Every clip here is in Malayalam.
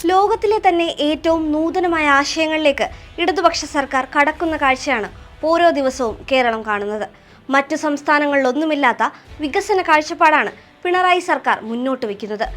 ലോകത്തിലെ തന്നെ ഏറ്റവും നൂതനമായ ആശയങ്ങളിലേക്ക് ഇടതുപക്ഷ സർക്കാർ കടക്കുന്ന കാഴ്ചയാണ് ഓരോ ദിവസവും കേരളം കാണുന്നത്. മറ്റു സംസ്ഥാനങ്ങളിലൊന്നുമില്ലാത്ത വികസന കാഴ്ചപ്പാടാണ് പിണറായി സർക്കാർ മുന്നോട്ട് വയ്ക്കുന്നത്.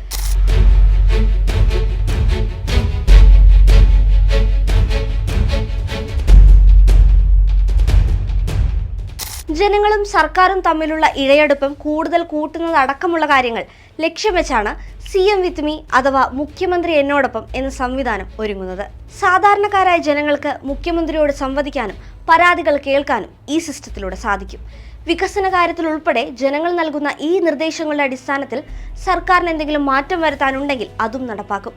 ജനങ്ങളും സർക്കാരും തമ്മിലുള്ള ഇഴയടുപ്പം കൂടുതൽ കൂട്ടുന്നതടക്കമുള്ള കാര്യങ്ങൾ ലക്ഷ്യം വെച്ചാണ് CM വിത്ത് മീ അഥവാ മുഖ്യമന്ത്രി എന്നോടൊപ്പം എന്ന സംവിധാനം ഒരുങ്ങുന്നത്. സാധാരണക്കാരായ ജനങ്ങൾക്ക് മുഖ്യമന്ത്രിയോട് സംവദിക്കാനും പരാതികൾ കേൾക്കാനും ഈ സിസ്റ്റത്തിലൂടെ സാധിക്കും. വികസന കാര്യത്തിൽ ഉൾപ്പെടെ ജനങ്ങൾ നൽകുന്ന ഈ നിർദ്ദേശങ്ങളുടെ അടിസ്ഥാനത്തിൽ സർക്കാരിന് എന്തെങ്കിലും മാറ്റം വരുത്താനുണ്ടെങ്കിൽ അതും നടപ്പാക്കും.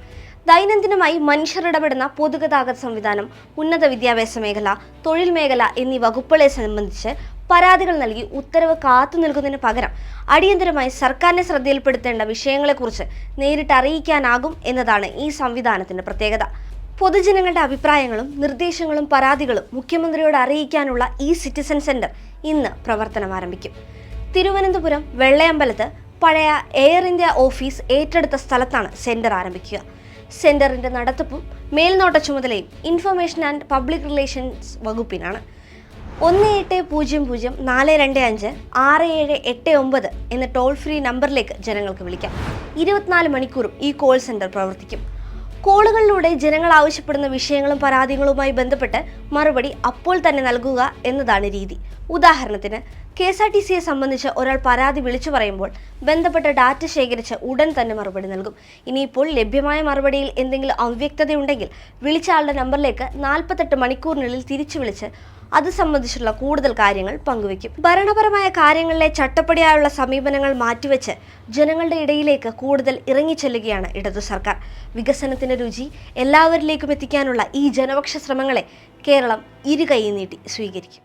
ദൈനംദിനമായി മനുഷ്യർ ഇടപെടുന്ന പൊതുഗതാഗത സംവിധാനം, ഉന്നത വിദ്യാഭ്യാസ മേഖല, തൊഴിൽ മേഖല എന്നീ വകുപ്പുകളെ സംബന്ധിച്ച് പരാതികൾ നൽകി ഉത്തരവ് കാത്തു നിൽക്കുന്നതിന് പകരം അടിയന്തരമായി സർക്കാരിനെ ശ്രദ്ധയിൽപ്പെടുത്തേണ്ട വിഷയങ്ങളെക്കുറിച്ച് നേരിട്ട് അറിയിക്കാനാകും എന്നതാണ് ഈ സംവിധാനത്തിന്റെ പ്രത്യേകത. പൊതുജനങ്ങളുടെ അഭിപ്രായങ്ങളും നിർദ്ദേശങ്ങളും പരാതികളും മുഖ്യമന്ത്രിയോട് അറിയിക്കാനുള്ള ഈ സിറ്റിസൺ സെന്റർ ഇന്ന് പ്രവർത്തനം ആരംഭിക്കും. തിരുവനന്തപുരം വെള്ളയമ്പലത്ത് പഴയ എയർ ഇന്ത്യ ഓഫീസ് ഏറ്റെടുത്ത സ്ഥലത്താണ് സെന്റർ ആരംഭിക്കുക. സെന്ററിന്റെ നടത്തിപ്പും മേൽനോട്ട ചുമതലയും ഇൻഫർമേഷൻ ആൻഡ് പബ്ലിക് റിലേഷൻസ് വകുപ്പിനാണ്. 1804256789 എന്ന ടോൾ ഫ്രീ നമ്പറിലേക്ക് ജനങ്ങൾക്ക് വിളിക്കാം. 24 മണിക്കൂറും ഈ കോൾ സെന്റർ പ്രവർത്തിക്കും. കോളുകളിലൂടെ ജനങ്ങൾ ആവശ്യപ്പെടുന്ന വിഷയങ്ങളും പരാതികളുമായി ബന്ധപ്പെട്ട് മറുപടി അപ്പോൾ തന്നെ നൽകുക എന്നതാണ് രീതി. ഉദാഹരണത്തിന് KSRTCയെ സംബന്ധിച്ച് ഒരാൾ പരാതി വിളിച്ചു പറയുമ്പോൾ ബന്ധപ്പെട്ട ഡാറ്റ ശേഖരിച്ച് ഉടൻ തന്നെ മറുപടി നൽകും. ഇനിയിപ്പോൾ ലഭ്യമായ മറുപടിയിൽ എന്തെങ്കിലും അവ്യക്തതയുണ്ടെങ്കിൽ വിളിച്ച ആളുടെ നമ്പറിലേക്ക് 48 മണിക്കൂറിനുള്ളിൽ തിരിച്ചു വിളിച്ച് അത് സംബന്ധിച്ചുള്ള കൂടുതൽ കാര്യങ്ങൾ പങ്കുവയ്ക്കും. ഭരണപരമായ കാര്യങ്ങളിലെ ചട്ടപ്പടിയായുള്ള സമീപനങ്ങൾ മാറ്റിവെച്ച് ജനങ്ങളുടെ ഇടയിലേക്ക് കൂടുതൽ ഇറങ്ങിച്ചെല്ലുകയാണ് ഇടതു സർക്കാർ. വികസനത്തിന്റെ രുചി എല്ലാവരിലേക്കും എത്തിക്കാനുള്ള ഈ ജനപക്ഷ ശ്രമങ്ങളെ കേരളം ഇരുകൈ നീട്ടി സ്വീകരിക്കും.